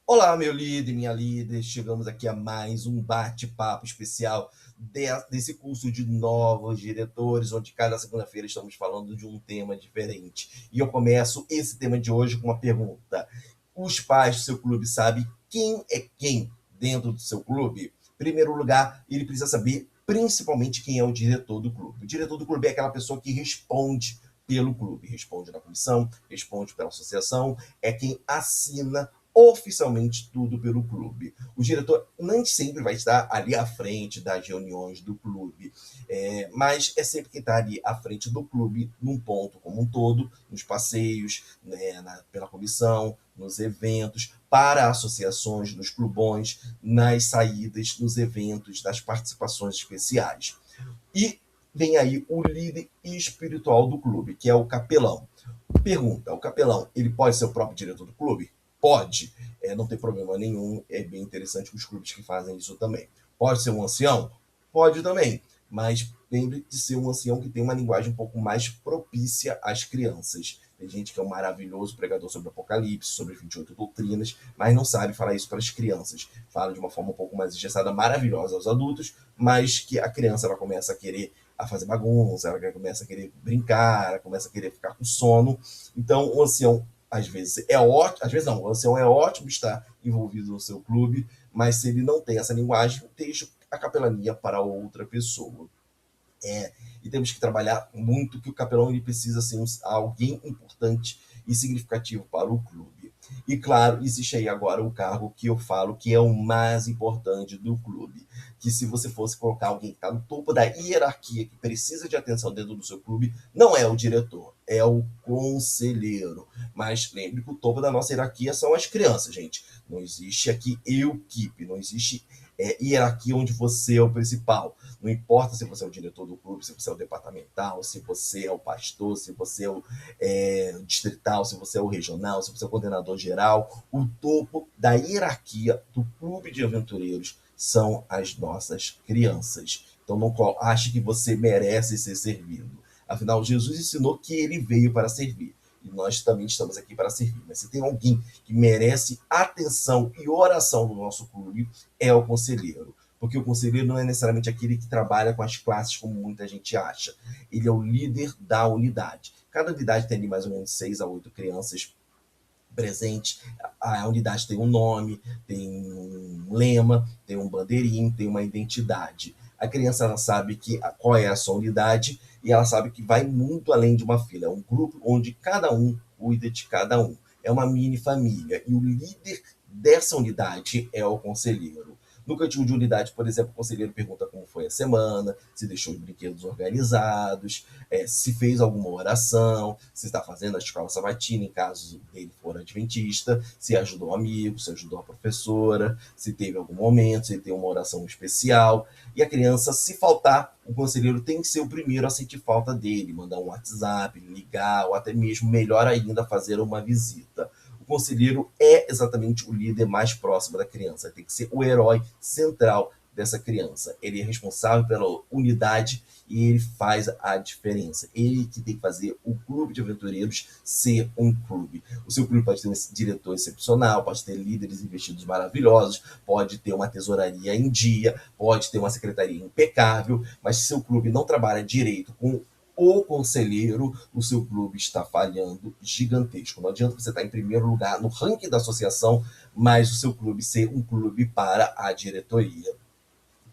Olá, meu líder, minha líder, chegamos aqui a mais um bate-papo especial desse curso de novos diretores, onde cada segunda-feira estamos falando de um tema diferente. E eu começo esse tema de hoje com uma pergunta: os pais do seu clube sabem quem é quem dentro do seu clube? Em primeiro lugar, ele precisa saber principalmente quem é o diretor do clube. O diretor do clube é aquela pessoa que responde pelo clube, responde na comissão, responde pela associação, é quem assina oficialmente tudo pelo clube. O diretor nem sempre vai estar ali à frente das reuniões do clube, mas é sempre quem está ali à frente do clube, num ponto como um todo, nos passeios, né, pela comissão, nos eventos, para associações, nos clubões, nas saídas, nos eventos, das participações especiais. E vem aí o líder espiritual do clube, que é o capelão. Pergunta: o capelão, ele pode ser o próprio diretor do clube? Pode, não tem problema nenhum, é bem interessante os clubes que fazem isso também. Pode ser um ancião? Pode também, mas lembre de ser um ancião que tem uma linguagem um pouco mais propícia às crianças. Tem gente que é um maravilhoso pregador sobre Apocalipse, sobre 28 doutrinas, mas não sabe falar isso para as crianças. Fala de uma forma um pouco mais engessada, maravilhosa aos adultos, mas que a criança ela começa a querer a fazer bagunça, ela começa a querer brincar, ela começa a querer ficar com sono. Então, o ancião, às vezes, é ótimo, às vezes não, o ancião é ótimo estar envolvido no seu clube, mas se ele não tem essa linguagem, deixa a capelania para outra pessoa. E temos que trabalhar muito que o capelão ele precisa ser alguém importante e significativo para o clube. E claro, existe aí agora o cargo que eu falo que é o mais importante do clube. Que se você fosse colocar alguém que está no topo da hierarquia, que precisa de atenção dentro do seu clube, não é o diretor, é o conselheiro. Mas lembre que o topo da nossa hierarquia são as crianças, gente. Não existe aqui equipe, não existe hierarquia onde você é o principal. Não importa se você é o diretor do clube, se você é o departamental, se você é o pastor, se você é o distrital, se você é o regional, se você é o coordenador geral. O topo da hierarquia do clube de aventureiros são as nossas crianças. Então não ache que você merece ser servido. Afinal, Jesus ensinou que ele veio para servir. E nós também estamos aqui para servir. Mas se tem alguém que merece atenção e oração no nosso clube, é o conselheiro. Porque o conselheiro não é necessariamente aquele que trabalha com as classes, como muita gente acha. Ele é o líder da unidade. Cada unidade tem ali mais ou menos 6 a 8 crianças presentes. A unidade tem um nome, tem um lema, tem um bandeirinho, tem uma identidade. A criança ela sabe qual é a sua unidade e ela sabe que vai muito além de uma fila. É um grupo onde cada um cuida de cada um. É uma mini família. E o líder dessa unidade é o conselheiro. No cantinho de unidade, por exemplo, o conselheiro pergunta como foi a semana, se deixou os brinquedos organizados, se fez alguma oração, se está fazendo a escola sabatina, em caso dele for adventista, se ajudou um amigo, se ajudou a professora, se teve algum momento, se tem uma oração especial. E a criança, se faltar, o conselheiro tem que ser o primeiro a sentir falta dele, mandar um WhatsApp, ligar, ou até mesmo, melhor ainda, fazer uma visita. O conselheiro é exatamente o líder mais próximo da criança, tem que ser o herói central dessa criança. Ele é responsável pela unidade e ele faz a diferença. Ele que tem que fazer o clube de aventureiros ser um clube. O seu clube pode ter um diretor excepcional, pode ter líderes investidos maravilhosos, pode ter uma tesouraria em dia, pode ter uma secretaria impecável, mas se seu clube não trabalha direito com o conselheiro, o seu clube está falhando gigantesco. Não adianta você estar em primeiro lugar no ranking da associação, mas o seu clube ser um clube para a diretoria.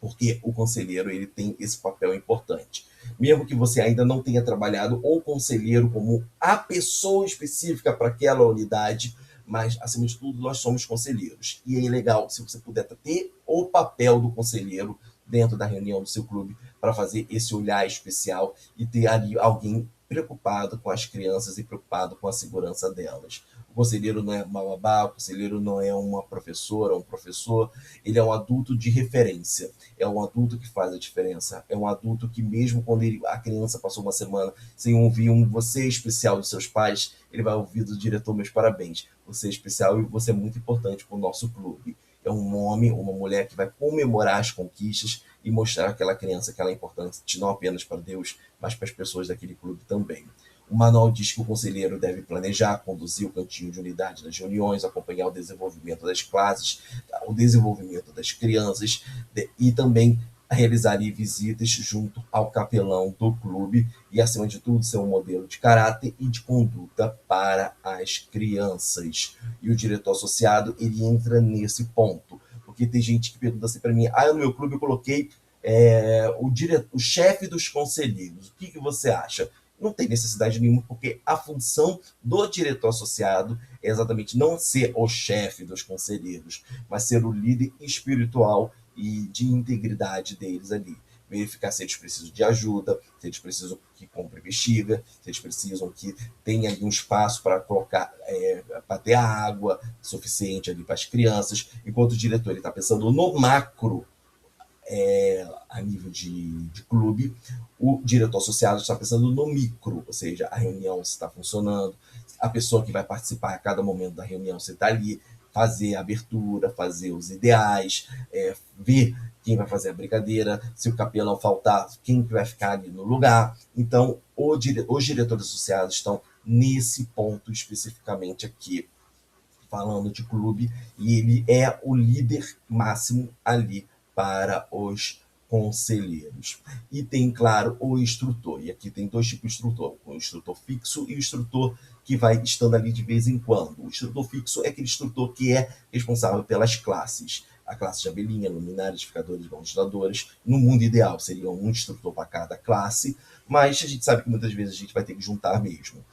Porque o conselheiro ele tem esse papel importante. Mesmo que você ainda não tenha trabalhado o conselheiro como a pessoa específica para aquela unidade, mas, acima de tudo, nós somos conselheiros. E é legal se você puder ter o papel do conselheiro dentro da reunião do seu clube para fazer esse olhar especial e ter ali alguém preocupado com as crianças e preocupado com a segurança delas. O conselheiro não é uma babá, o conselheiro não é uma professora, um professor, ele é um adulto de referência, é um adulto que faz a diferença, é um adulto que mesmo quando a criança passou uma semana sem ouvir um você especial dos seus pais, ele vai ouvir do diretor meus parabéns, você é especial e você é muito importante para o nosso clube. É um homem, uma mulher que vai comemorar as conquistas e mostrar àquela criança que ela é importante, não apenas para Deus, mas para as pessoas daquele clube também. O manual diz que o conselheiro deve planejar, conduzir o cantinho de unidade das reuniões, acompanhar o desenvolvimento das classes, o desenvolvimento das crianças e também realizar visitas junto ao capelão do clube e, acima de tudo, ser um modelo de caráter e de conduta para as crianças. E o diretor associado, ele entra nesse ponto, porque tem gente que pergunta assim para mim, no meu clube eu coloquei o chefe dos conselheiros, o que você acha? Não tem necessidade nenhuma, porque a função do diretor associado é exatamente não ser o chefe dos conselheiros, mas ser o líder espiritual e de integridade deles ali. Verificar se eles precisam de ajuda, se eles precisam que compre bexiga, se eles precisam que tenha ali um espaço para colocar, para ter a água suficiente ali para as crianças, enquanto o diretor está pensando no macro, a nível de clube, o diretor associado está pensando no micro, ou seja, a reunião se está funcionando, a pessoa que vai participar a cada momento da reunião, você está ali, fazer a abertura, fazer os ideais, ver quem vai fazer a brincadeira, se o capelão faltar, quem vai ficar ali no lugar. Então, os diretores associados estão nesse ponto especificamente aqui, falando de clube, e ele é o líder máximo ali para os conselheiros. E tem, claro, o instrutor. E aqui tem dois tipos de instrutor: o instrutor fixo e o instrutor que vai estando ali de vez em quando. O instrutor fixo é aquele instrutor que é responsável pelas classes. A classe de abelhinha, luminárias, ficadores, ventiladores. No mundo ideal, seria um instrutor para cada classe, mas a gente sabe que muitas vezes a gente vai ter que juntar mesmo.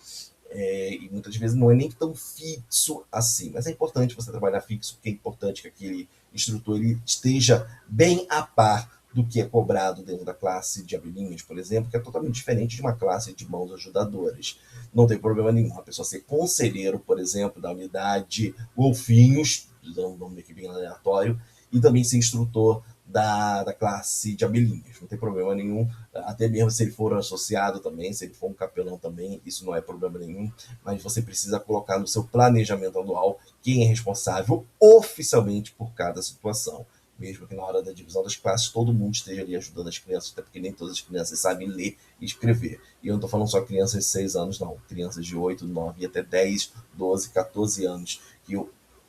E muitas vezes não é nem tão fixo assim, mas é importante você trabalhar fixo, porque é importante que aquele instrutor ele esteja bem a par do que é cobrado dentro da classe de abelhinhas, por exemplo, que é totalmente diferente de uma classe de mãos ajudadoras. Não tem problema nenhum a pessoa ser conselheiro, por exemplo, da unidade golfinhos, dando um nome aqui bem aleatório, e também ser instrutor da classe de abelhinhas, não tem problema nenhum, até mesmo se ele for associado também, se ele for um capelão também, isso não é problema nenhum, mas você precisa colocar no seu planejamento anual quem é responsável oficialmente por cada situação, mesmo que na hora da divisão das classes todo mundo esteja ali ajudando as crianças, até porque nem todas as crianças sabem ler e escrever, e eu não estou falando só crianças de 6 anos não, crianças de 8, 9 e até 10, 12, 14 anos, que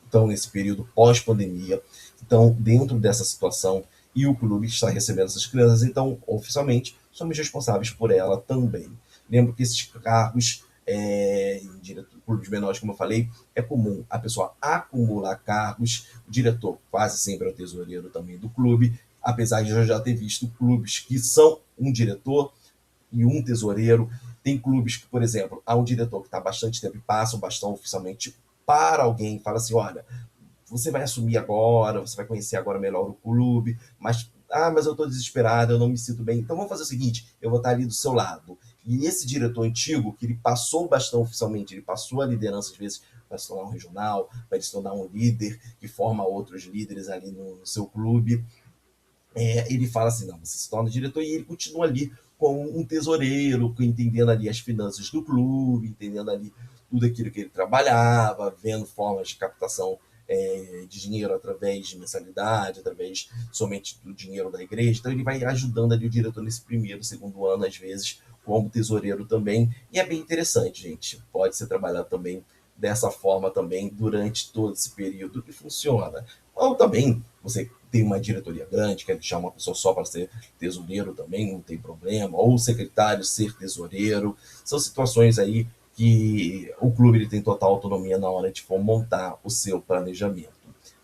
estão nesse período pós-pandemia, estão dentro dessa situação, e o clube está recebendo essas crianças, então, oficialmente, somos responsáveis por ela também. Lembro que esses cargos, em clubes menores, como eu falei, é comum a pessoa acumular cargos, o diretor quase sempre é o tesoureiro também do clube, apesar de eu já ter visto clubes que são um diretor e um tesoureiro. Tem clubes que, por exemplo, há um diretor que está há bastante tempo e passa o bastão oficialmente para alguém, fala assim, olha, você vai assumir agora, você vai conhecer agora melhor o clube, mas eu estou desesperado, eu não me sinto bem. Então vamos fazer o seguinte, eu vou estar ali do seu lado. E esse diretor antigo, que ele passou o bastão oficialmente, ele passou a liderança, às vezes, vai se tornar um regional, vai se tornar um líder, que forma outros líderes ali no seu clube, ele fala assim, não, você se torna diretor, e ele continua ali como um tesoureiro, entendendo ali as finanças do clube, entendendo ali tudo aquilo que ele trabalhava, vendo formas de captação de dinheiro através de mensalidade, através somente do dinheiro da igreja. Então ele vai ajudando ali o diretor nesse primeiro, segundo ano, às vezes, como tesoureiro também, e é bem interessante, gente. Pode ser trabalhado também dessa forma também durante todo esse período que funciona. Ou também você tem uma diretoria grande, quer deixar uma pessoa só para ser tesoureiro também, não tem problema, ou o secretário ser tesoureiro, são situações aí que o clube ele tem total autonomia na hora de montar o seu planejamento.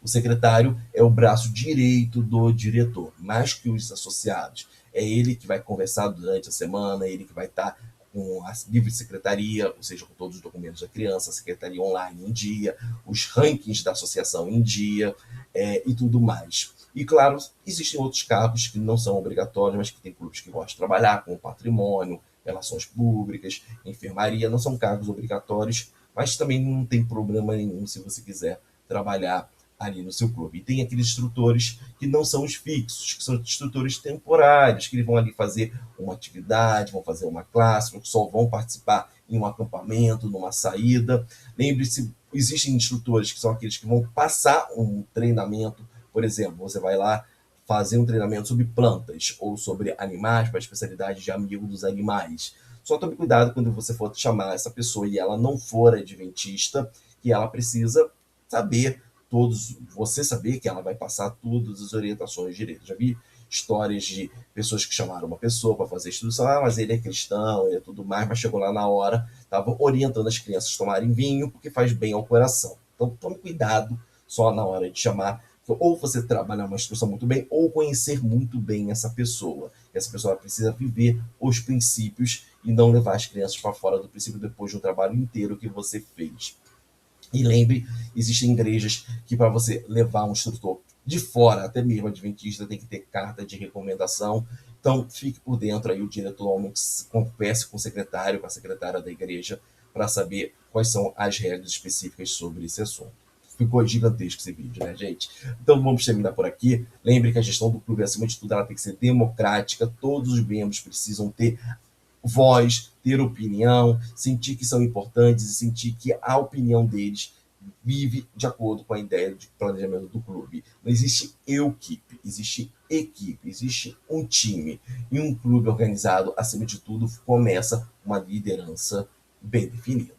O secretário é o braço direito do diretor, mais que os associados. É ele que vai conversar durante a semana, é ele que vai estar com a livre secretaria, ou seja, com todos os documentos da criança, a secretaria online em dia, os rankings da associação em dia, e tudo mais. E, claro, existem outros cargos que não são obrigatórios, mas que tem clubes que gostam de trabalhar, como patrimônio, relações públicas, enfermaria, não são cargos obrigatórios, mas também não tem problema nenhum se você quiser trabalhar ali no seu clube. E tem aqueles instrutores que não são os fixos, que são instrutores temporários, que eles vão ali fazer uma atividade, vão fazer uma classe, só vão participar em um acampamento, numa saída. Lembre-se, existem instrutores que são aqueles que vão passar um treinamento, por exemplo, você vai lá fazer um treinamento sobre plantas ou sobre animais, para a especialidade de amigo dos animais, Só tome cuidado quando você for chamar essa pessoa e ela não for adventista, que ela precisa saber você saber que ela vai passar todas as orientações direitas. Já vi histórias de pessoas que chamaram uma pessoa para fazer instrução, mas ele é cristão, ele é tudo mais, mas chegou lá na hora, estava orientando as crianças a tomarem vinho, porque faz bem ao coração. Então tome cuidado só na hora de chamar, ou você trabalhar uma instrução muito bem, ou conhecer muito bem essa pessoa. Essa pessoa precisa viver os princípios e não levar as crianças para fora do princípio depois de um trabalho inteiro que você fez. E lembre, existem igrejas que para você levar um instrutor de fora, até mesmo adventista, tem que ter carta de recomendação. Então, fique por dentro aí, o diretor normalmente converse com o secretário, com a secretária da igreja, para saber quais são as regras específicas sobre esse assunto. Ficou gigantesco esse vídeo, né, gente? Então vamos terminar por aqui. Lembre que a gestão do clube, acima de tudo, ela tem que ser democrática. Todos os membros precisam ter voz, ter opinião, sentir que são importantes e sentir que a opinião deles vive de acordo com a ideia de planejamento do clube. Não existe eu-equipe, existe equipe, existe um time. E um clube organizado, acima de tudo, começa uma liderança bem definida.